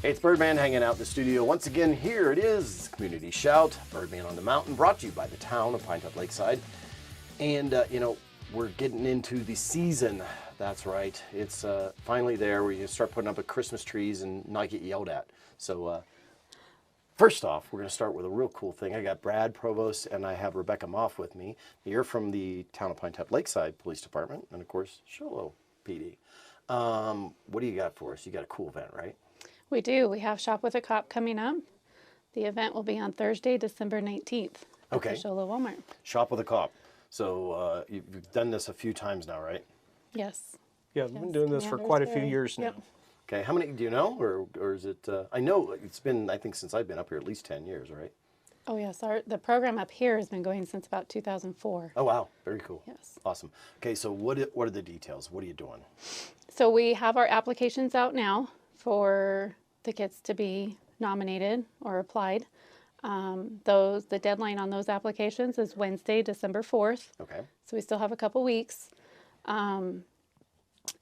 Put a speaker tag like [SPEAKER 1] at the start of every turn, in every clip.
[SPEAKER 1] Hey, it's Birdman hanging out in the studio. Once again, here it is, Community Shout, Birdman on the Mountain, brought to you by the town of Pinetop Lakeside. And, we're getting into the season. That's right. It's finally there where you start putting up the Christmas trees and not get yelled at. So, first off, we're going to start with a real cool thing. I got Brad, Provost, and I have Rebecca Mauff with me. You're from the town of Pinetop Lakeside Police Department, and of course, Sholo PD. What do you got for us? You got a cool event, right?
[SPEAKER 2] We do. We have Shop with a Cop coming up. The event will be on Thursday, December 19th at the Sholo Walmart.
[SPEAKER 1] Shop with a Cop. So you've done this a few times now, right?
[SPEAKER 2] Yes.
[SPEAKER 3] Yeah, we've been doing this for quite a few years now.
[SPEAKER 2] Yep.
[SPEAKER 1] Okay, how many do you know, or is it? I know it's been, I think, since I've been up here, at least 10 years, right?
[SPEAKER 2] Oh yes, the program up here has been going since about 2004.
[SPEAKER 1] Oh wow, very cool.
[SPEAKER 2] Yes.
[SPEAKER 1] Awesome. Okay, so what are the details? What are you doing?
[SPEAKER 2] So we have our applications out now for the kids to be nominated or applied. The deadline on those applications is Wednesday, December 4th.
[SPEAKER 1] Okay.
[SPEAKER 2] So we still have a couple weeks. And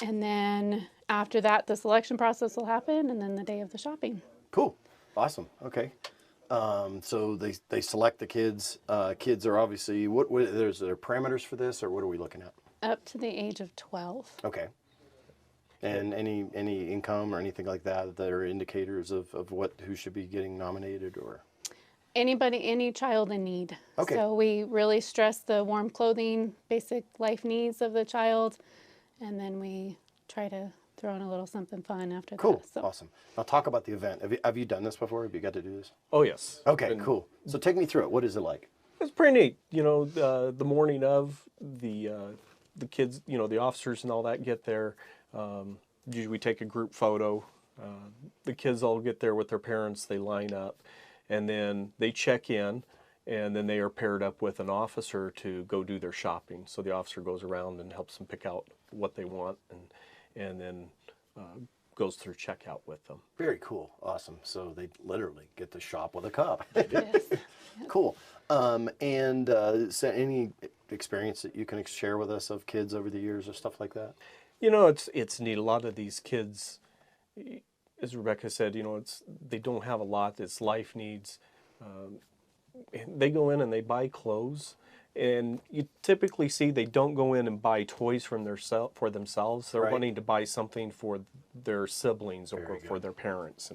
[SPEAKER 2] then after that, the selection process will happen, and then the day of the shopping.
[SPEAKER 1] Cool. Awesome. Okay. So they select the kids. Kids are obviously, there parameters for this, or what are we looking at?
[SPEAKER 2] Up to the age of 12.
[SPEAKER 1] Okay. And any income or anything like that are indicators of who should be getting nominated, or?
[SPEAKER 2] Any child in need.
[SPEAKER 1] Okay.
[SPEAKER 2] So we really stress the warm clothing, basic life needs of the child, and then we try to throw in a little something fun after
[SPEAKER 1] Cool.
[SPEAKER 2] that. So.
[SPEAKER 1] Awesome. Now talk about the event. Have you done this before? Have you got to do this?
[SPEAKER 3] Oh, yes.
[SPEAKER 1] Okay, cool. So take me through it. What is it like?
[SPEAKER 3] It's pretty neat. You know, the morning of, the kids, the officers and all that get there. Usually we take a group photo. The kids all get there with their parents. They line up, and then they check in, and then they are paired up with an officer to go do their shopping. So the officer goes around and helps them pick out what they want, and then goes through checkout with them.
[SPEAKER 1] Very cool. Awesome. So they literally get to shop with a cop.
[SPEAKER 2] Yes.
[SPEAKER 1] Cool. So any experience that you can share with us of kids over the years or stuff like that?
[SPEAKER 3] You know, it's neat. A lot of these kids, as Rebecca said, they don't have a lot. It's life needs. They go in and they buy clothes, and you typically see they don't go in and buy toys for themselves. They're wanting to buy something for their siblings or for their parents,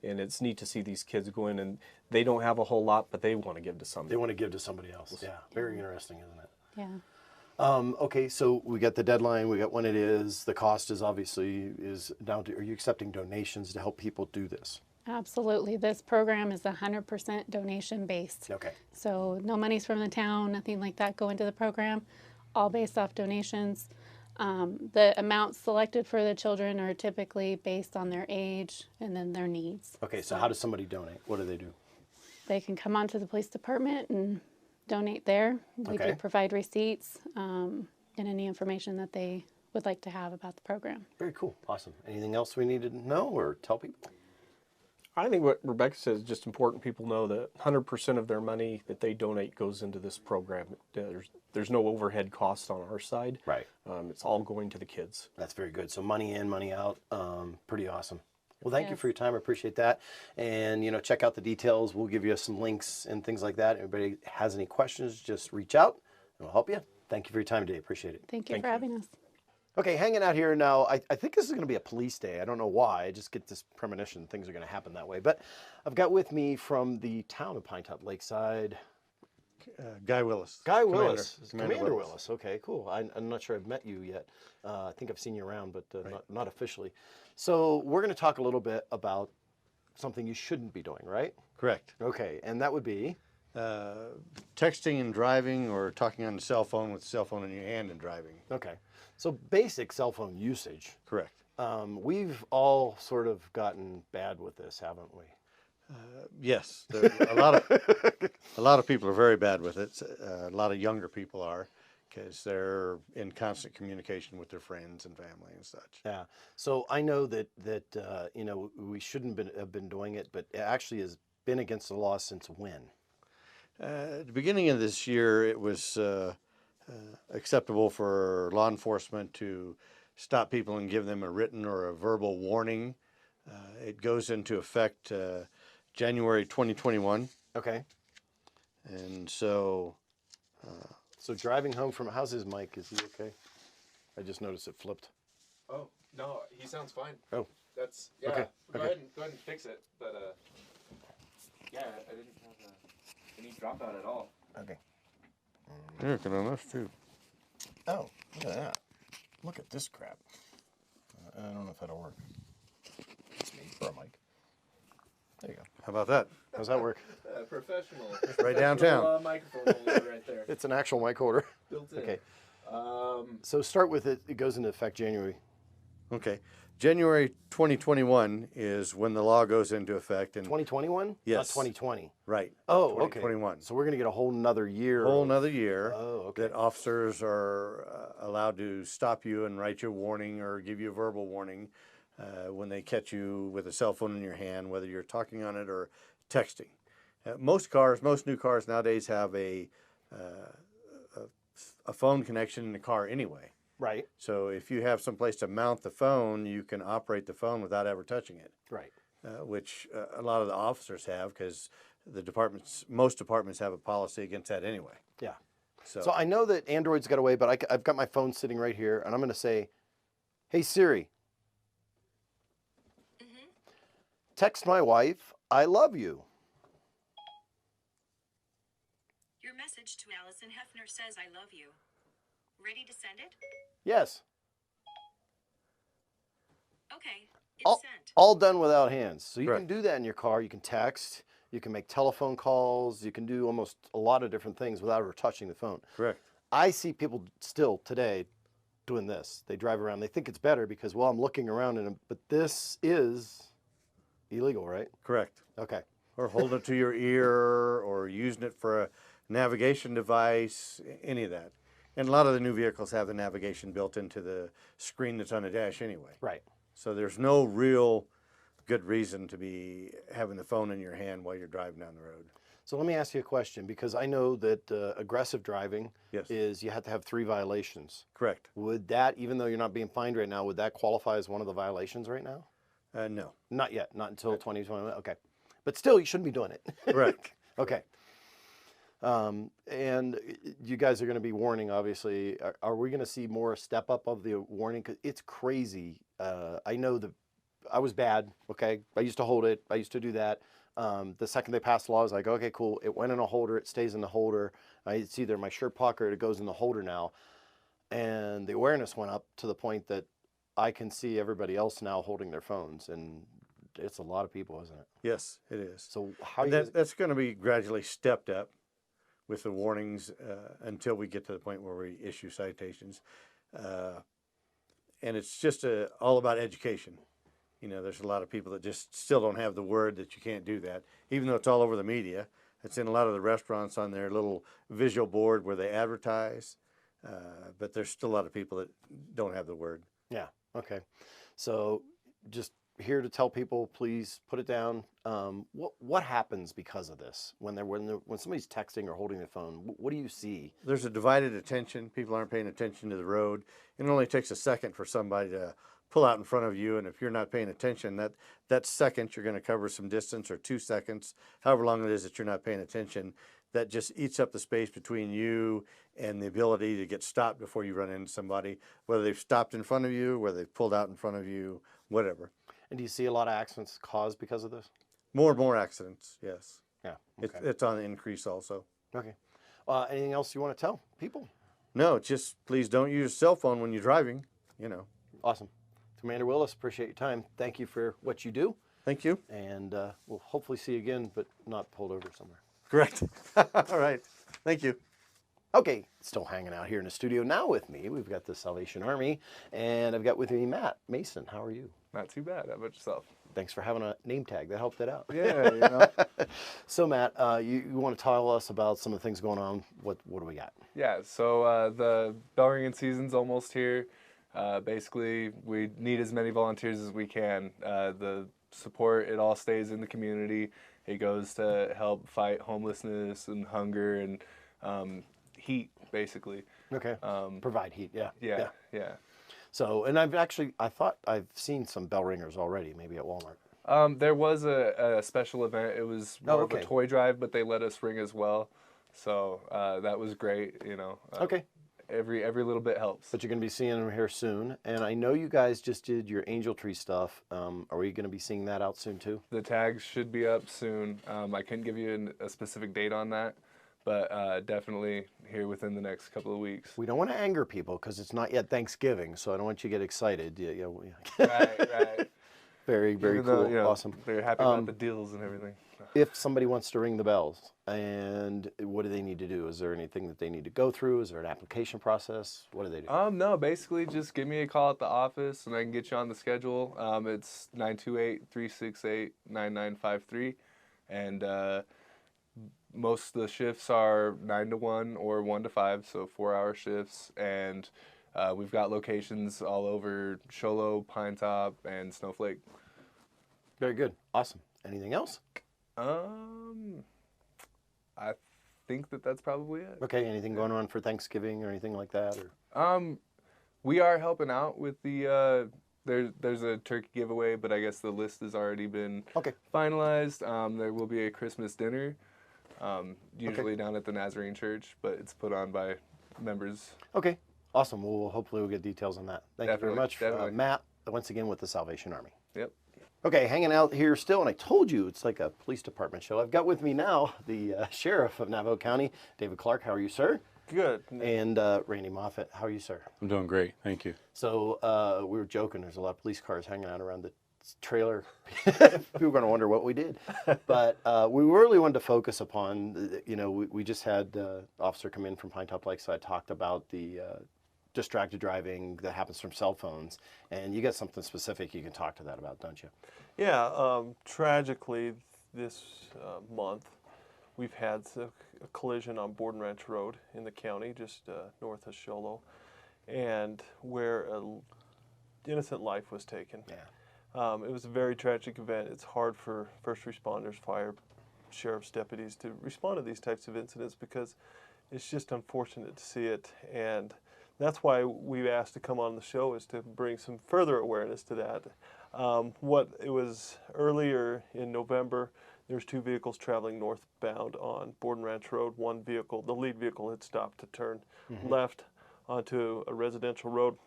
[SPEAKER 3] and it's neat to see these kids go in and they don't have a whole lot, but they want to give to somebody.
[SPEAKER 1] They want to give to somebody else. Yeah, very interesting, isn't it?
[SPEAKER 2] Yeah.
[SPEAKER 1] Okay, so we got the deadline, we got when it is, the cost is obviously down to, are you accepting donations to help people do this?
[SPEAKER 2] Absolutely. This program is 100% donation based.
[SPEAKER 1] Okay.
[SPEAKER 2] So no monies from the town, nothing like that go into the program, all based off donations. The amounts selected for the children are typically based on their age and then their needs.
[SPEAKER 1] Okay, so how does somebody donate? What do they do?
[SPEAKER 2] They can come onto the police department and donate there. We do provide receipts and any information that they would like to have about the program.
[SPEAKER 1] Very cool. Awesome. Anything else we need to know or tell people?
[SPEAKER 3] I think what Rebecca says is just important. People know that 100% of their money that they donate goes into this program. There's no overhead cost on our side.
[SPEAKER 1] Right.
[SPEAKER 3] It's all going to the kids.
[SPEAKER 1] That's very good. So money in, money out. Pretty awesome. Well, thank you for your time. I appreciate that. And, check out the details. We'll give you some links and things like that. Everybody has any questions, just reach out and we'll help you. Thank you for your time today. Appreciate it.
[SPEAKER 2] Thank you for having us.
[SPEAKER 1] Okay, hanging out here now. I think this is going to be a police day. I don't know why. I just get this premonition things are going to happen that way. But I've got with me from the town of Pinetop Lakeside,
[SPEAKER 4] Guy Willis.
[SPEAKER 1] Guy Willis. Commander Willis. Okay, cool. I'm not sure I've met you yet. I think I've seen you around, but not officially. So we're going to talk a little bit about something you shouldn't be doing, right?
[SPEAKER 4] Correct.
[SPEAKER 1] Okay, and that would be?
[SPEAKER 4] Texting and driving, or talking on the cell phone with the cell phone in your hand and driving.
[SPEAKER 1] Okay, so basic cell phone usage.
[SPEAKER 4] Correct.
[SPEAKER 1] We've all sort of gotten bad with this, haven't we?
[SPEAKER 4] Yes, a lot of people are very bad with it. A lot of younger people are, because they're in constant communication with their friends and family and such.
[SPEAKER 1] Yeah. So I know that we shouldn't have been doing it, but it actually has been against the law since when?
[SPEAKER 4] At the beginning of this year, it was acceptable for law enforcement to stop people and give them a written or a verbal warning It goes into effect January 2021,
[SPEAKER 1] Okay.
[SPEAKER 4] and so
[SPEAKER 1] So driving home from, how's his mic? Is he okay? I just noticed it flipped.
[SPEAKER 5] Oh, no, he sounds fine.
[SPEAKER 1] Oh.
[SPEAKER 5] That's, yeah.
[SPEAKER 1] Okay,
[SPEAKER 5] Go
[SPEAKER 1] okay.
[SPEAKER 5] ahead and fix it. But, yeah, I didn't have any dropout at all.
[SPEAKER 1] Okay.
[SPEAKER 4] yeah, good on us too.
[SPEAKER 1] Oh, look at that. Look at this crap. I don't know if that'll work. It's me for a mic. There you go.
[SPEAKER 4] How about that?
[SPEAKER 1] How's that work?
[SPEAKER 5] Professional.
[SPEAKER 4] Right downtown.
[SPEAKER 5] Microphone holder right there.
[SPEAKER 1] It's an actual mic holder.
[SPEAKER 5] Built in.
[SPEAKER 1] Okay.
[SPEAKER 5] Um,
[SPEAKER 1] So start with it. It goes into effect January.
[SPEAKER 4] Okay. January 2021 is when the law goes into effect. And
[SPEAKER 1] 2021?
[SPEAKER 4] Yes.
[SPEAKER 1] Not 2020.
[SPEAKER 4] right.
[SPEAKER 1] Oh, okay.
[SPEAKER 4] 2021.
[SPEAKER 1] So we're going to get a whole nother year.
[SPEAKER 4] Whole
[SPEAKER 1] of-
[SPEAKER 4] another year
[SPEAKER 1] Oh, okay.
[SPEAKER 4] that officers are allowed to stop you and write you a warning or give you a verbal warning when they catch you with a cell phone in your hand, whether you're talking on it or texting. Most new cars nowadays have a phone connection in the car anyway.
[SPEAKER 1] Right.
[SPEAKER 4] So if you have someplace to mount the phone, you can operate the phone without ever touching it,
[SPEAKER 1] Right.
[SPEAKER 4] which a lot of the officers have because most departments have a policy against that anyway.
[SPEAKER 1] Yeah.
[SPEAKER 4] So,
[SPEAKER 1] So I know that Android's got away, but I've got my phone sitting right here, and I'm going to say, "Hey Siri, text my wife, I love you."
[SPEAKER 6] Your message to Allison Hefner says I love you. Ready to send it?
[SPEAKER 1] Yes.
[SPEAKER 6] Okay, it's
[SPEAKER 1] All,
[SPEAKER 6] sent.
[SPEAKER 1] all done without hands. So you can
[SPEAKER 4] Correct.
[SPEAKER 1] do that in your car. You can text. You can make telephone calls. You can do almost a lot of different things without ever touching the phone.
[SPEAKER 4] correct.
[SPEAKER 1] I see people still today doing this. They drive around. They think it's better because, well, I'm looking around, but this is illegal, right?
[SPEAKER 4] Correct.
[SPEAKER 1] Okay.
[SPEAKER 4] Or holding it to your ear or using it for a navigation device, any of that. And a lot of the new vehicles have the navigation built into the screen that's on the dash anyway.
[SPEAKER 1] Right.
[SPEAKER 4] So there's no real good reason to be having the phone in your hand while you're driving down the road.
[SPEAKER 1] So let me ask you a question, because I know that aggressive driving
[SPEAKER 4] Yes.
[SPEAKER 1] is you have to have 3 violations.
[SPEAKER 4] Correct.
[SPEAKER 1] Would that, even though you're not being fined right now, would that qualify as one of the violations right now?
[SPEAKER 4] No.
[SPEAKER 1] Not yet. Not until 2021. Okay. But still, you shouldn't be doing it.
[SPEAKER 4] Correct.
[SPEAKER 1] Okay. And you guys are going to be warning, obviously. Are we going to see more step up of the warning? 'Cause it's crazy. I know I was bad. Okay. I used to hold it. I used to do that. The second they passed the law, I was like, okay, cool. It went in a holder. It stays in the holder. It's either my shirt pocket or it goes in the holder now. And the awareness went up to the point that I can see everybody else now holding their phones. And it's a lot of people, isn't it?
[SPEAKER 4] Yes, it is.
[SPEAKER 1] So how
[SPEAKER 4] And
[SPEAKER 1] you guys,
[SPEAKER 4] that's going to be gradually stepped up with the warnings until we get to the point where we issue citations. And it's just all about education. You know, there's a lot of people that just still don't have the word that you can't do that, even though it's all over the media. It's in a lot of the restaurants on their little visual board where they advertise, but there's still a lot of people that don't have the word.
[SPEAKER 1] yeah, okay. So just here to tell people, please put it down. What happens because of this when somebody's texting or holding their phone? What do you see?
[SPEAKER 4] There's a divided attention. People aren't paying attention to the road. It only takes a second for somebody to pull out in front of you, and if you're not paying attention, that second you're going to cover some distance, or 2 seconds, however long it is that you're not paying attention, that just eats up the space between you and the ability to get stopped before you run into somebody, whether they've stopped in front of you, whether they've pulled out in front of you, whatever.
[SPEAKER 1] And do you see a lot of accidents caused because of this?
[SPEAKER 4] More and more accidents, yes.
[SPEAKER 1] Yeah.
[SPEAKER 4] It's,
[SPEAKER 1] Okay.
[SPEAKER 4] it's on the increase also.
[SPEAKER 1] Okay. Anything else you want to tell people?
[SPEAKER 4] No, just please don't use your cell phone when you're driving, you know.
[SPEAKER 1] Awesome. Commander Willis, appreciate your time. Thank you for what you do.
[SPEAKER 4] Thank you.
[SPEAKER 1] And we'll hopefully see you again, but not pulled over somewhere.
[SPEAKER 4] Correct. All right. Thank you.
[SPEAKER 1] Okay, still hanging out here in the studio now with me. We've got the Salvation Army, and I've got with me Matt Mason. How are you?
[SPEAKER 5] Not too bad. How about yourself?
[SPEAKER 1] Thanks for having a name tag. That helped it out.
[SPEAKER 5] Yeah, you know.
[SPEAKER 1] So, Matt, you want to tell us about some of the things going on? What do we got?
[SPEAKER 5] Yeah, so the bell ringing season's almost here. Basically, we need as many volunteers as we can. The support, it all stays in the community. It goes to help fight homelessness and hunger and heat, basically.
[SPEAKER 1] Okay. Provide heat, yeah.
[SPEAKER 5] Yeah.
[SPEAKER 1] So, and I thought I've seen some bell ringers already, maybe at Walmart.
[SPEAKER 5] There was a special event. It was more of a toy drive, but they let us ring as well. So that was great, you know.
[SPEAKER 1] Okay.
[SPEAKER 5] Every little bit helps.
[SPEAKER 1] But you're going to be seeing them here soon. And I know you guys just did your angel tree stuff. Are we going to be seeing that out soon too?
[SPEAKER 5] The tags should be up soon. I couldn't give you a specific date on that, but definitely here within the next couple of weeks.
[SPEAKER 1] We don't want to anger people because it's not yet Thanksgiving, so I don't want you to get excited.
[SPEAKER 5] Right.
[SPEAKER 1] Very, very
[SPEAKER 5] Even
[SPEAKER 1] cool.
[SPEAKER 5] though, you know,
[SPEAKER 1] Awesome.
[SPEAKER 5] They're happy about the deals and everything.
[SPEAKER 1] If somebody wants to ring the bells, and what do they need to do? Is there anything that they need to go through? Is there an application process? What do they do?
[SPEAKER 5] No, basically just give me a call at the office and I can get you on the schedule. It's 928-368-9953, and most of the shifts are 9 to 1 or 1 to 5, so 4-hour shifts, and we've got locations all over Sholo, Pinetop, and Snowflake.
[SPEAKER 1] Very good. Awesome. Anything else?
[SPEAKER 5] I think that's probably it.
[SPEAKER 1] Okay. Anything going on for Thanksgiving or anything like that? Or?
[SPEAKER 5] We are helping out with the there's a turkey giveaway, but I guess the list has already been finalized. There will be a Christmas dinner, usually down at the Nazarene Church, but it's put on by members.
[SPEAKER 1] Okay. Awesome. Well, hopefully we'll get details on that. Thank you very much.
[SPEAKER 5] Definitely.
[SPEAKER 1] Matt, once again with the Salvation Army.
[SPEAKER 5] Yep.
[SPEAKER 1] Okay, hanging out here still, and I told you it's like a police department show. I've got with me now the sheriff of Navajo County, David Clark. How are you, sir?
[SPEAKER 3] Good.
[SPEAKER 1] And Randy Moffitt. How are you, sir?
[SPEAKER 7] I'm doing great, thank you.
[SPEAKER 1] So we were joking. There's a lot of police cars hanging out around the trailer. People are going to wonder what we did. But we really wanted to focus upon, we just had officer come in from Pinetop Lakeside, talked about the distracted driving that happens from cell phones, and you got something specific you can talk to that about, don't you?
[SPEAKER 3] Yeah, tragically this month we've had a collision on Bourdon Ranch Road in the county, just north of Sholo, and where an innocent life was taken.
[SPEAKER 1] Yeah.
[SPEAKER 3] It was a very tragic event. It's hard for first responders, fire, sheriff's deputies to respond to these types of incidents because it's just unfortunate to see it, and that's why we asked to come on the show, is to bring some further awareness to that. It was earlier in November, there's 2 vehicles traveling northbound on Bourdon Ranch Road. One vehicle, the lead vehicle, had stopped to turn left onto a residential road.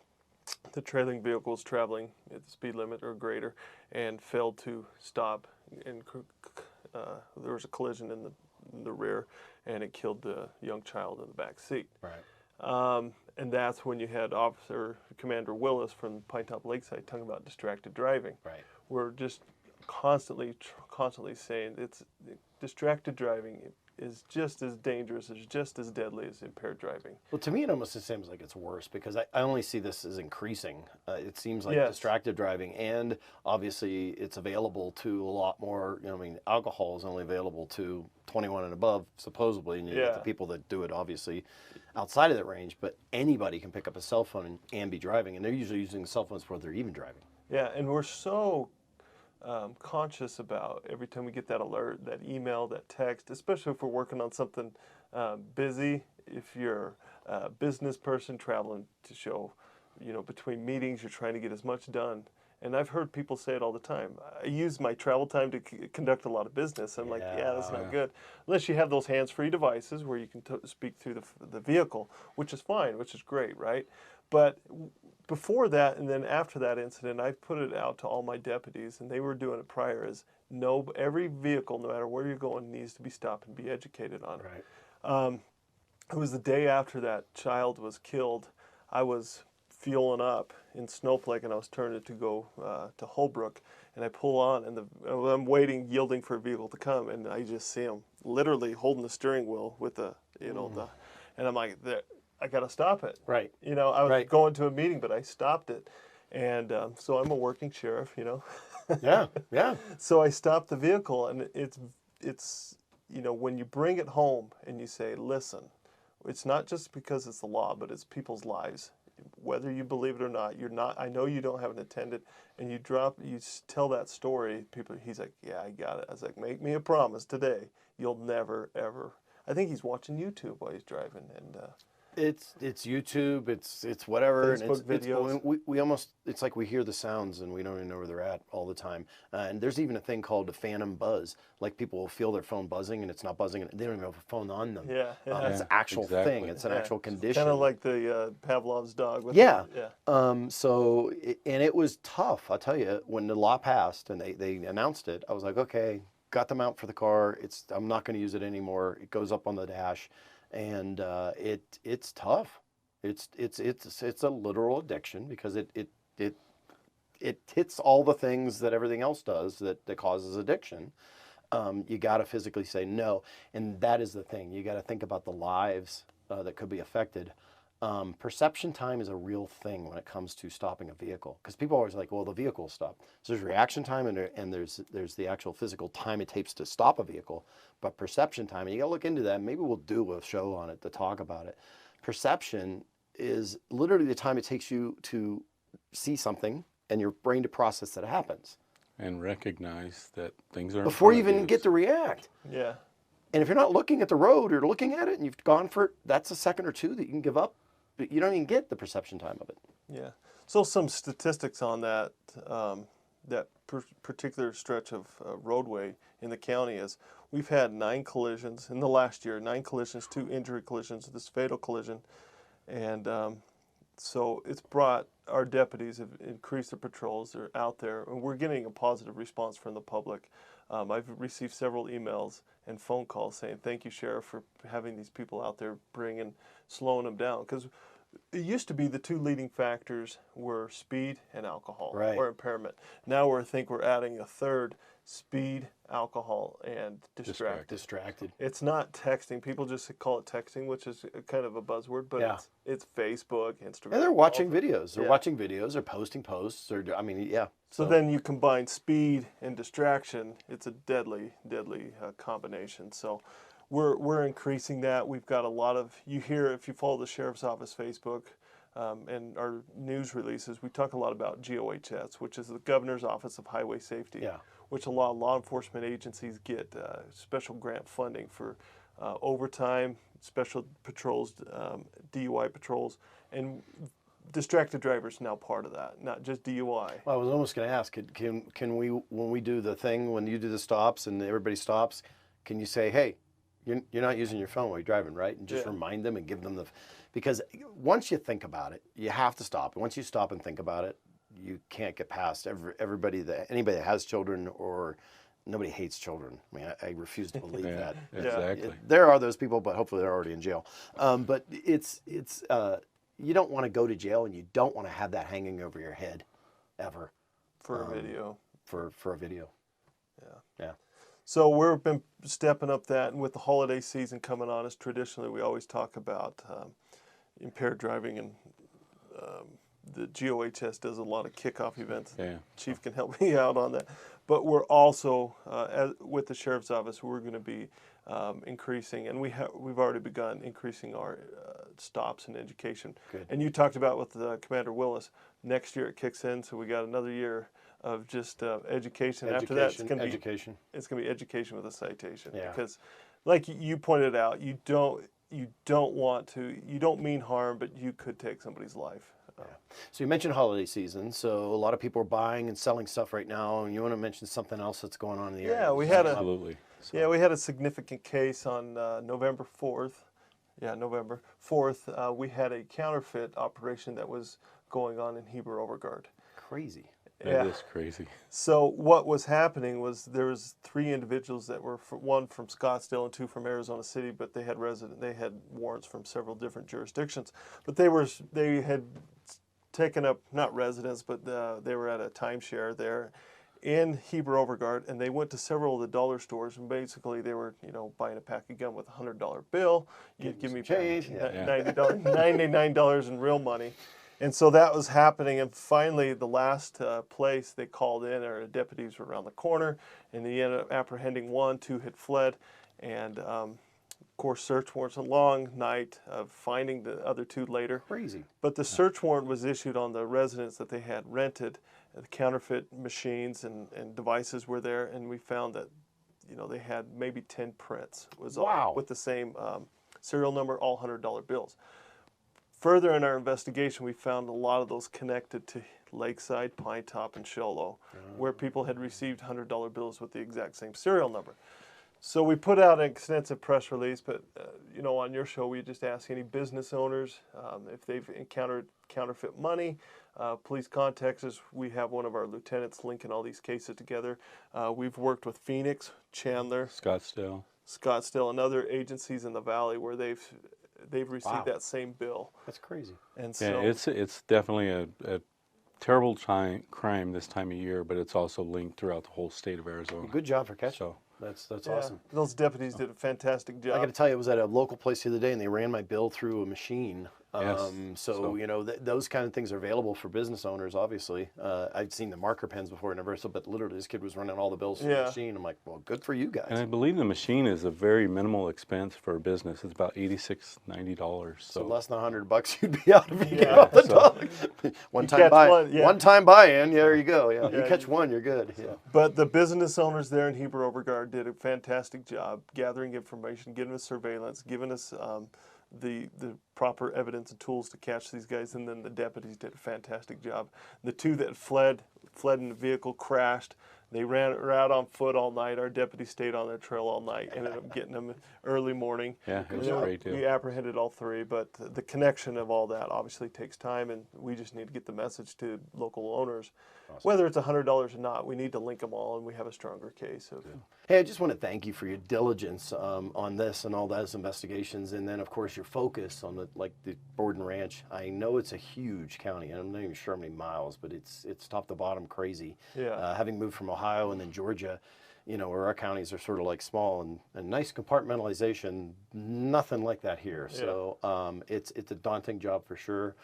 [SPEAKER 3] The trailing vehicle was traveling at the speed limit or greater and failed to stop, and there was a collision in the rear, and it killed the young child in the back seat.
[SPEAKER 1] Right.
[SPEAKER 3] And that's when you had Commander Willis from Pinetop Lakeside talking about distracted driving.
[SPEAKER 1] Right.
[SPEAKER 3] We're just constantly saying distracted driving is just as dangerous, is just as deadly as impaired driving.
[SPEAKER 1] Well, to me, it almost seems like it's worse because I only see this as increasing. It seems like
[SPEAKER 3] Yes.
[SPEAKER 1] distracted driving, and obviously it's available to a lot more. Alcohol is only available to 21 and above, supposedly, and you get the people that do it, obviously, outside of that range. But anybody can pick up a cell phone and be driving, and they're usually using cell phones before they're even driving.
[SPEAKER 3] Yeah, and we're so conscious about every time we get that alert, that email, that text, especially if we're working on something busy. If you're a business person traveling to show, between meetings, you're trying to get as much done. And I've heard people say it all the time. I use my travel time to conduct a lot of business. I'm like, that's not good. Unless you have those hands-free devices where you can speak through the vehicle, which is fine, which is great, right? But before that, and then after that incident, I put it out to all my deputies, and they were doing it prior, every vehicle, no matter where you're going, needs to be stopped and be educated on it.
[SPEAKER 1] Right.
[SPEAKER 3] It was the day after that child was killed. I was fueling up in Snowflake, and I was turning to go to Holbrook, and I pull on, and I'm waiting, yielding for a vehicle to come, and I just see him literally holding the steering wheel with the, and I'm like, I got to stop it.
[SPEAKER 1] Right.
[SPEAKER 3] I was going to a meeting, but I stopped it, and so I'm a working sheriff,
[SPEAKER 1] Yeah.
[SPEAKER 3] So I stopped the vehicle, and it's when you bring it home and you say, listen, it's not just because it's the law, but it's people's lives. Whether you believe it or not, I know you don't have an attendant, and you tell that story, he's like, yeah, I got it. I was like, make me a promise today, you'll never, ever. I think he's watching YouTube while he's driving, and
[SPEAKER 1] It's YouTube, it's whatever,
[SPEAKER 3] Facebook
[SPEAKER 1] and
[SPEAKER 3] videos.
[SPEAKER 1] we almost, it's like we hear the sounds and we don't even know where they're at all the time. And there's even a thing called a phantom buzz. Like people will feel their phone buzzing and it's not buzzing, and they don't even have a phone on them.
[SPEAKER 3] Yeah,
[SPEAKER 1] It's an actual thing. It's an actual condition.
[SPEAKER 3] Kind of like the Pavlov's dog. With
[SPEAKER 1] Yeah. And it was tough. I'll tell you, when the law passed and they announced it, I was like, okay, got the mount for the car. I'm not going to use it anymore. It goes up on the dash, and it's tough. It's a literal addiction because it hits all the things that everything else does that causes addiction. You got to physically say no, and that is the thing. You got to think about the lives that could be affected. Perception time is a real thing when it comes to stopping a vehicle, because people are always like, well, the vehicle will stop. So there's reaction time and there's the actual physical time it takes to stop a vehicle, but perception time, and you gotta look into that. Maybe we'll do a show on it to talk about it. Perception is literally the time it takes you to see something and your brain to process that it happens.
[SPEAKER 7] And recognize that things are
[SPEAKER 1] Before you even get to react.
[SPEAKER 3] Yeah.
[SPEAKER 1] And if you're not looking at the road or looking at it and you've gone for it, that's a second or two that you can give up. But you don't even get the perception time of it.
[SPEAKER 3] Yeah. So some statistics on that particular stretch of roadway in the county is we've had 9 collisions in the last year, 9 collisions, 2 injury collisions, this fatal collision. And so it's brought, our deputies have increased their patrols. They're out there, and we're getting a positive response from the public. I've received several emails and phone calls saying, thank you, Sheriff, for having these people out there slowing them down. Because it used to be the 2 leading factors were speed and alcohol,
[SPEAKER 1] Right.
[SPEAKER 3] or impairment. Now we're adding a third: speed, alcohol, and distracted. It's not texting. People just call it texting, which is kind of a buzzword, but
[SPEAKER 1] Yeah.
[SPEAKER 3] it's Facebook, Instagram.
[SPEAKER 1] And they're watching videos. They're
[SPEAKER 3] Yeah.
[SPEAKER 1] watching videos. They're posting posts. Yeah.
[SPEAKER 3] So then you combine speed and distraction. It's a deadly combination. So we're increasing that. We've got a lot of, you hear, if you follow the Sheriff's Office Facebook and our news releases, we talk a lot about GOHS, which is the Governor's Office of Highway Safety,
[SPEAKER 1] Yeah.
[SPEAKER 3] which a lot of law enforcement agencies get special grant funding for overtime, special patrols, DUI patrols, and distracted drivers now part of that, not just DUI.
[SPEAKER 1] Well, I was almost going to ask, can we, when we do the thing, when you do the stops and everybody stops, can you say, hey, you're not using your phone while you're driving, right? And just remind them and give them because once you think about it, you have to stop. Once you stop and think about it, you can't get past anybody that has children, or nobody hates children. I mean, I refuse to believe that.
[SPEAKER 7] Exactly.
[SPEAKER 1] There are those people, but hopefully they're already in jail. But it's you don't want to go to jail, and you don't want to have that hanging over your head ever.
[SPEAKER 3] For a video.
[SPEAKER 1] For a video. Yeah.
[SPEAKER 3] So we've been stepping up that, and with the holiday season coming on, as traditionally we always talk about impaired driving, and the GOHS does a lot of kickoff events.
[SPEAKER 7] Yeah.
[SPEAKER 3] Chief can help me out on that. But we're also, with the Sheriff's Office, we're going to be increasing, and we've already begun increasing our stops in education.
[SPEAKER 1] Good.
[SPEAKER 3] And you talked about with Commander Willis, next year it kicks in, so we got another year of just education. After that, it's going to be education with a citation.
[SPEAKER 1] Yeah.
[SPEAKER 3] Because, like you pointed out, you don't mean harm, but you could take somebody's life.
[SPEAKER 1] Yeah. So you mentioned holiday season. So a lot of people are buying and selling stuff right now, and you want to mention something else that's going on in the area?
[SPEAKER 3] Yeah, we had
[SPEAKER 7] Absolutely.
[SPEAKER 3] we had a significant case on November 4th. Yeah, November 4th. We had a counterfeit operation that was going on in Heber Overguard.
[SPEAKER 1] Crazy.
[SPEAKER 7] That is crazy.
[SPEAKER 3] So what was happening was there was 3 individuals that were one from Scottsdale and 2 from Arizona City, but they had warrants from several different jurisdictions. But they had taken up, not residence, but they were at a timeshare there in Heber Overguard, and they went to several of the dollar stores, and basically they were, buying a pack of gum with a $100 bill. You'd give me
[SPEAKER 1] change.
[SPEAKER 3] $99 in real money. And so that was happening, and finally the last place they called in, our deputies were around the corner, and they ended up apprehending 1, 2 had fled, and of course search warrants, a long night of finding the other 2 later.
[SPEAKER 1] Crazy.
[SPEAKER 3] But the search warrant was issued on the residence that they had rented. The counterfeit machines and devices were there, and we found that they had maybe 10 prints. It was all
[SPEAKER 1] Wow.
[SPEAKER 3] with the same serial number, all $100 bills. Further in our investigation, we found a lot of those connected to Lakeside, Pinetop, and Sholo, where people had received $100 bills with the exact same serial number. So we put out an extensive press release, but you know, on your show, we just ask any business owners if they've encountered counterfeit money, please contact us. We have one of our lieutenants linking all these cases together. We've worked with Phoenix, Chandler, Scottsdale, and other agencies in the valley where they've received that same bill.
[SPEAKER 1] That's crazy.
[SPEAKER 3] And so
[SPEAKER 7] Yeah, it's definitely a terrible crime this time of year, but it's also linked throughout the whole state of Arizona.
[SPEAKER 1] Good job for catching.
[SPEAKER 7] So
[SPEAKER 1] That's
[SPEAKER 3] yeah,
[SPEAKER 1] awesome.
[SPEAKER 3] those deputies did a fantastic job.
[SPEAKER 1] I got to tell you, I was at a local place the other day, and they ran my bill through a machine.
[SPEAKER 7] Yes.
[SPEAKER 1] So you know, those kind of things are available for business owners. Obviously, I've seen the marker pens before, never. So, but literally, this kid was running all the bills through the machine. I'm like, well, good for you guys.
[SPEAKER 7] And I believe the machine is a very minimal expense for a business. It's about $86, $90.
[SPEAKER 1] So less than $100 you'd be out if you get
[SPEAKER 3] Yeah.
[SPEAKER 1] off the
[SPEAKER 7] So-
[SPEAKER 1] dog. One-time buy,
[SPEAKER 3] one, yeah.
[SPEAKER 1] one-time buy-in. Yeah, there you go. Yeah, you
[SPEAKER 3] Yeah,
[SPEAKER 1] catch one, you're good. Yeah.
[SPEAKER 3] But the business owners there in Heber Overguard did a fantastic job gathering information, giving us surveillance, giving us the proper evidence and tools to catch these guys, and then the deputies did a fantastic job. The two that fled in the vehicle, crashed. They were out on foot all night. Our deputies stayed on their trail all night, ended up getting them early morning.
[SPEAKER 7] Yeah, it was
[SPEAKER 3] And
[SPEAKER 7] a great deal.
[SPEAKER 3] we apprehended all three, but the connection of all that obviously takes time, and we just need to get the message to local owners. Whether it's $100 or not, we need to link them all, and we have a stronger case.
[SPEAKER 1] Hey, I just want to thank you for your diligence on this and all those investigations, and then of course your focus on the Bourdon Ranch. I know it's a huge county, and I'm not even sure how many miles, but it's top to bottom crazy.
[SPEAKER 3] Yeah.
[SPEAKER 1] Having moved from Ohio and then Georgia, you know, where our counties are sort of like small and nice compartmentalization, nothing like that here. So it's a daunting job for sure.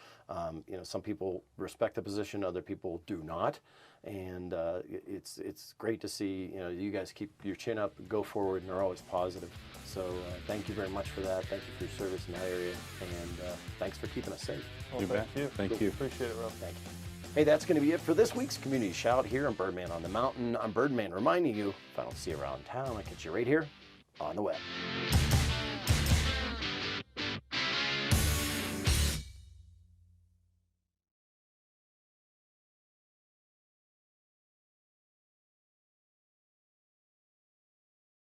[SPEAKER 1] You know, some people respect the position, other people do not. And it's great to see, you know, you guys keep your chin up, go forward, and are always positive. So thank you very much for that. Thank you for your service in that area, and thanks for keeping us safe.
[SPEAKER 3] Well,
[SPEAKER 7] You bet. Thank you.
[SPEAKER 3] Appreciate it, Rob.
[SPEAKER 1] Thank you. Hey, that's going to be it for this week's Community Shout here on Birdman on the Mountain. I'm Birdman reminding you, if I don't see you around town, I'll catch you right here on the web.